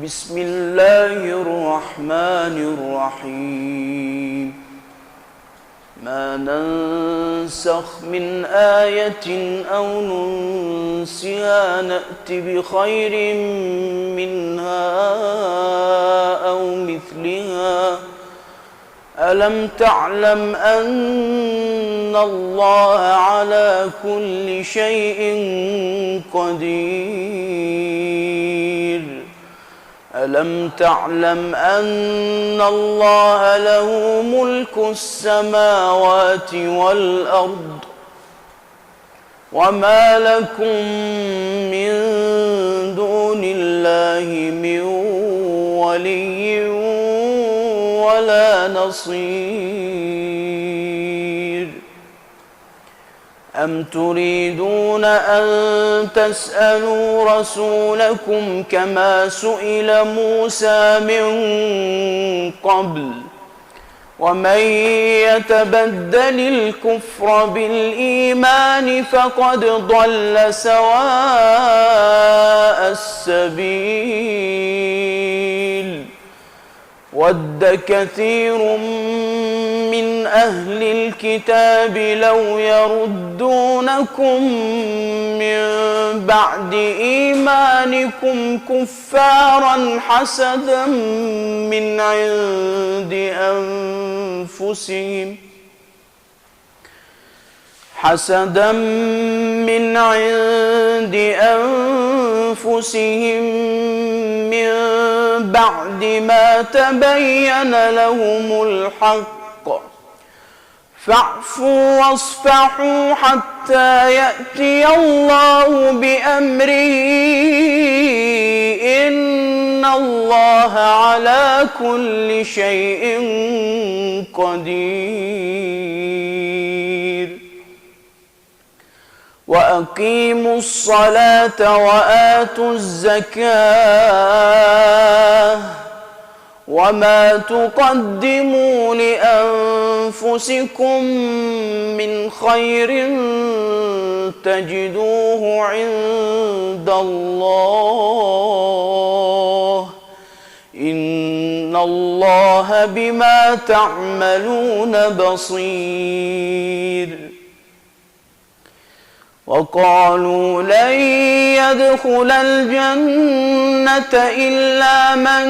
بسم الله الرحمن الرحيم. ما ننسخ من آية أو ننسها نأت بخير منها أو مثلها. ألم تعلم أن الله على كل شيء قدير؟ ألم تعلم أن الله له ملك السماوات والأرض وما لكم من دون الله من ولي ولا نصير. أم تريدون أن تسألوا رسولكم كما سئل موسى من قبل ومن يتبدل الكفر بالإيمان فقد ضل سواء السبيل. ود كثير من أهل الكتاب لو يردونكم من بعد إيمانكم كفارا حسدا من عند أنفسهم من بعد ما تبين لهم الحق فاعفوا واصفحوا حتى يأتي الله بأمره إن الله على كل شيء قدير. وأقيموا الصلاة وآتوا الزكاة وما تقدموا لأنفسكم من خير تجدوه عند الله إن الله بما تعملون بصير. وقالوا لن يدخل الجنة إلا من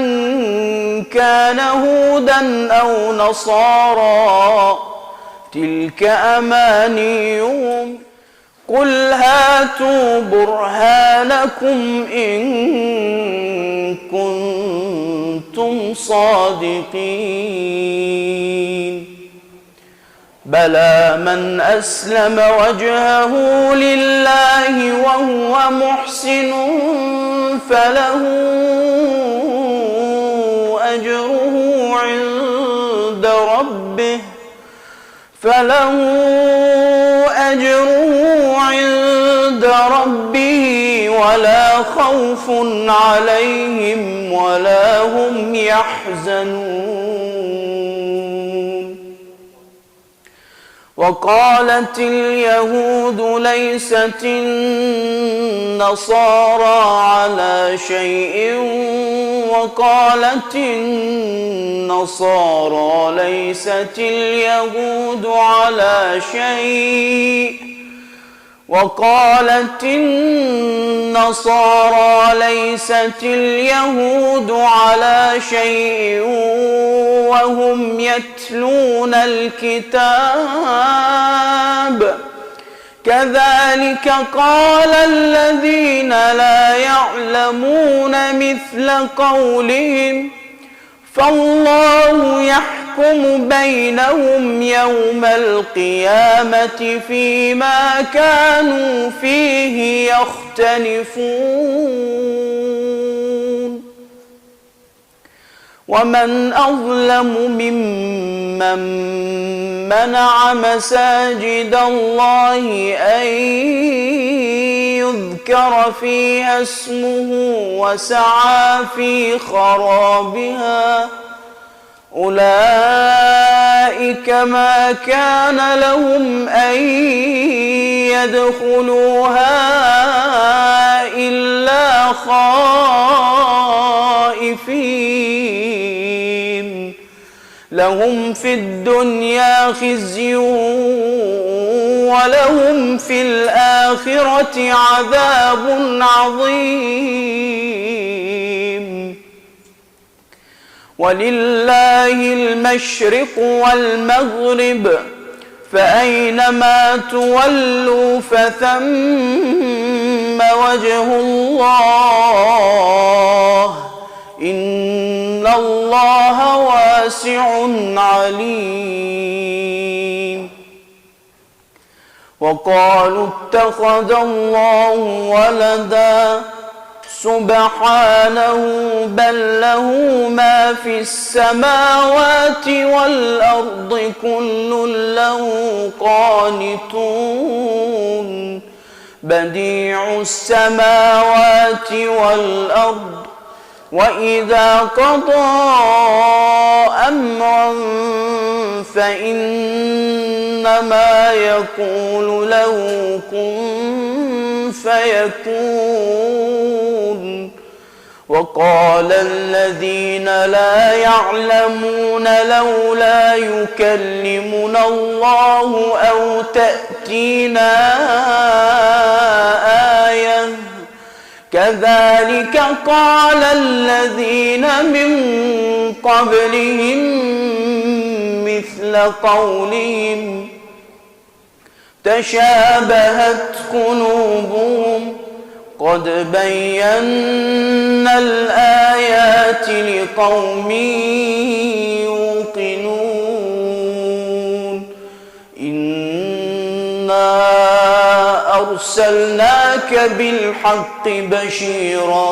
كان هودا أو نصارى تلك أمانيهم قل هاتوا برهانكم إن كنتم صادقين. بلى من أسلم وجهه لله وهو محسن فله أجره عند ربه ولا خوف عليهم ولا هم يحزنون. وقالت اليهود ليست النصارى على شيء وقالت النصارى ليست اليهود على شيء وقالت النصارى ليست اليهود على شيء وهم يتلون الكتاب كذلك قال الذين لا يعلمون مثل قولهم فالله يحكم بينهم يوم القيامة فيما كانوا فيه يختلفون. ومن أظلم ممن منع مساجد الله أن يذكر فيها اسمه وسعى في خرابها أولئك ما كان لهم أن يدخلوها إلا خائفين لهم في الدنيا خزي ولهم في الآخرة عذاب عظيم. ولله المشرق والمغرب فأينما تولوا فثم وجه الله إن الله واسع عليم. وقالوا اتخذ الله ولدا سبحانه بل له ما في السماوات والأرض كل له قانتون بديع السماوات والأرض وإذا قضى أمرا فإنما يقول له كن فيكون. وقال الذين لا يعلمون لولا يكلمنا الله أو تأتينا آية كذلك قال الذين من قبلهم مثل قولهم تشابهت قلوبهم قد بينا الآيات لقوم يوقنون. إنا أرسلناك بالحق بشيرا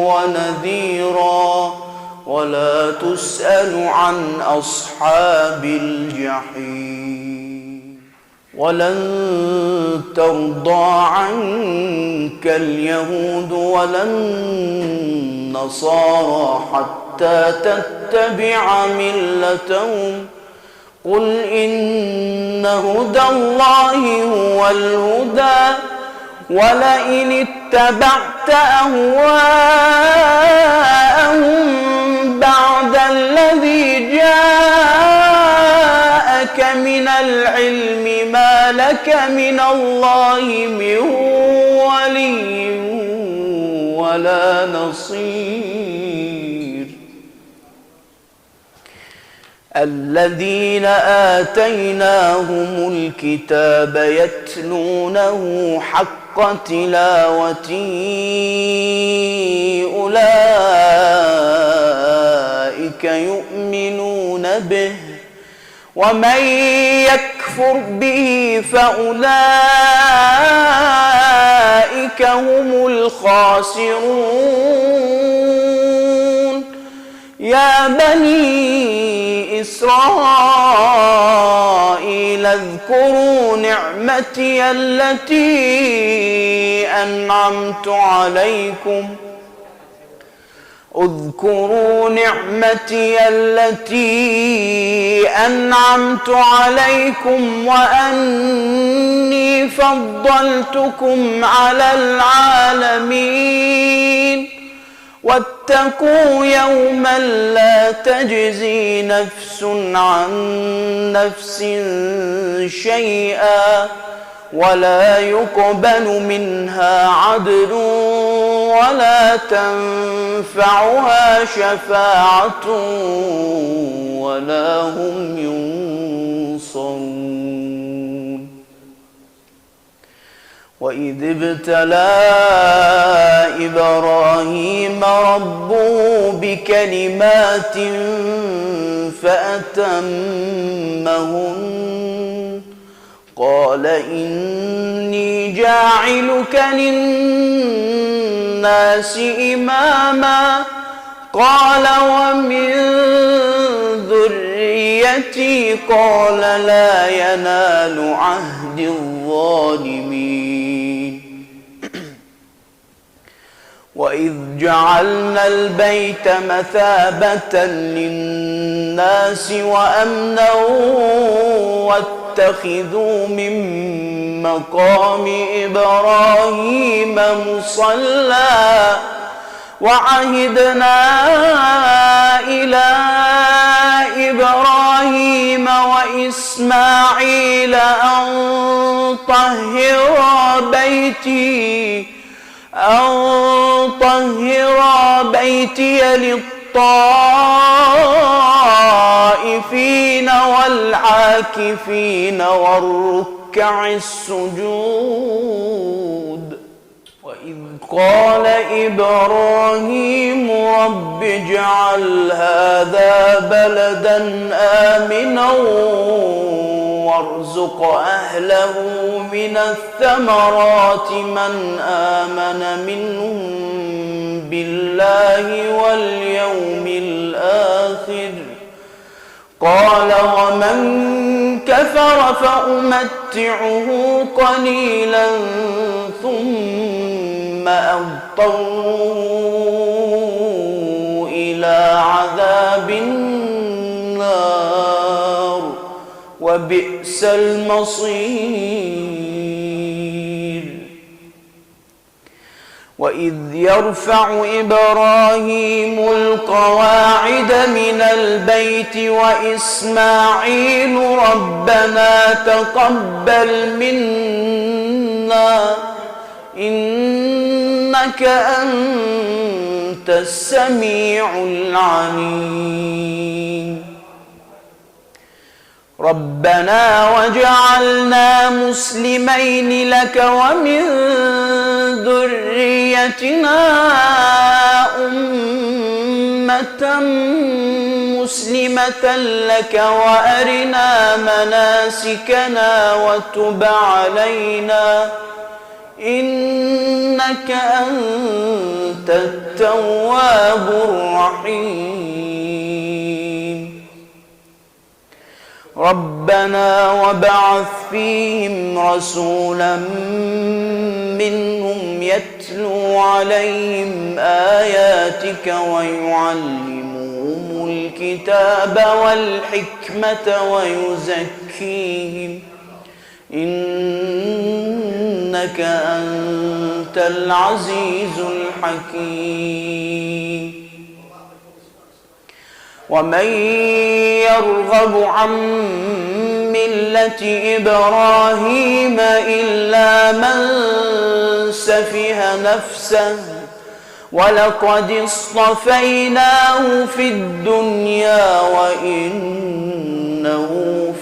ونذيرا ولا تسأل عن أصحاب الجحيم. ولن ترضى عنك اليهود ولا النصارى حتى تتبع ملتهم قل إن هدى الله هو الهدى ولئن اتبعت أهواءهم بعد الذي جاءك من العلم ما لك من الله من ولي ولا نصير. الذين آتيناهم الكتاب يتلونه حق تلاوته أولئك يؤمنون به ومن يكفر به فأولئك هم الخاسرون. يا بني إسرائيل اذكروا نعمتي التي أنعمت عليكم اذكروا نعمتي التي أنعمت عليكم وأني فضلتكم على العالمين. واتقوا يوما لا تجزي نفس عن نفس شيئا ولا يقبل منها عدل ولا تنفعها شفاعة ولا هم ينصرون. وإذ ابتلى إبراهيم ربه بكلمات فأتمهن قال إني جاعلك للناس إماما قال ومن ذريتي قال لا ينال عهد الظالمين وإذ جعلنا البيت مثابة للناس وأمنا واتخذوا من مقام إبراهيم مصلى وعهدنا إلى إبراهيم وإسماعيل أن طهر بيتي للطائفين والعاكفين والركع السجود وإذ قال إبراهيم رب اجعل هذا بلدا آمنا وارزق أهله من الثمرات من آمن منهم بالله واليوم الآخر قال ومن كفر فأمتعه قليلا ثم أضطره إلى عذاب النار وبئس المصير وإذ يرفع إبراهيم القواعد من البيت وإسماعيل ربنا تقبل منا إنك أنت السميع العليم ربنا وجعلنا مسلمين لك ومن ذريتنا أمة مسلمة لك وأرنا مناسكنا وتب علينا إنك أنت التواب الرحيم ربنا وابعث فيهم رسولا منهم يتلو عليهم آياتك ويعلمهم الكتاب والحكمة ويزكيهم إنك أنت العزيز الحكيم ومن يرغب عن ملة إبراهيم إلا من سفه نفسه ولقد اصطفيناه في الدنيا وإنه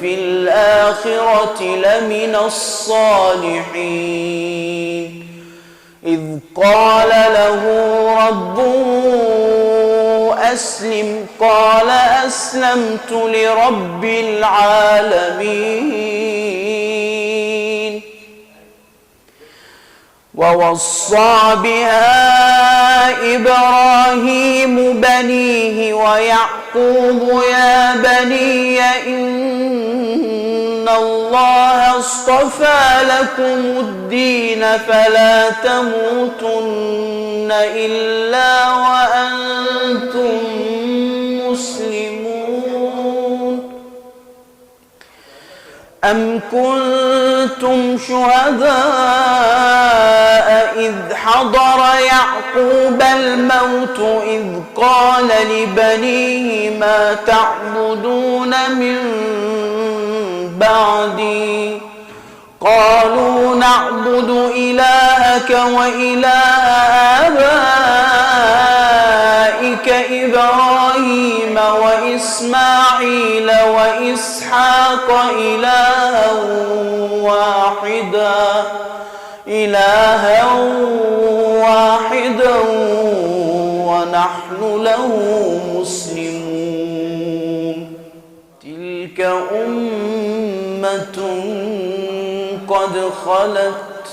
في الآخرة لمن الصالحين إذ قال له ربه أسلم قال أسلمت لرب العالمين ووصى بها إبراهيم بنيه ويعقوب يا بني إن الله اصطفى لكم الدين فلا تموتن إلا وأنتم مسلمون أم كنتم شهداء إذ حضر يعقوب الموت إذ قال لبنيه ما تعبدون من بعدي قالوا نعبد إلهك وإله آبائك إبراهيم وإسماعيل وإسحاق إلها واحدا ونحن له مسلمون. تلك أمة قد خلت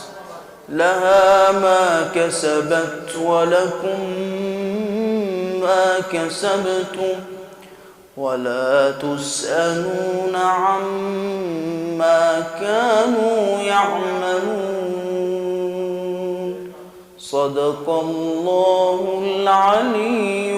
لها ما كسبت ولكم ما كسبتم ولا تسألون عما كانوا يعملون. صدق الله العلي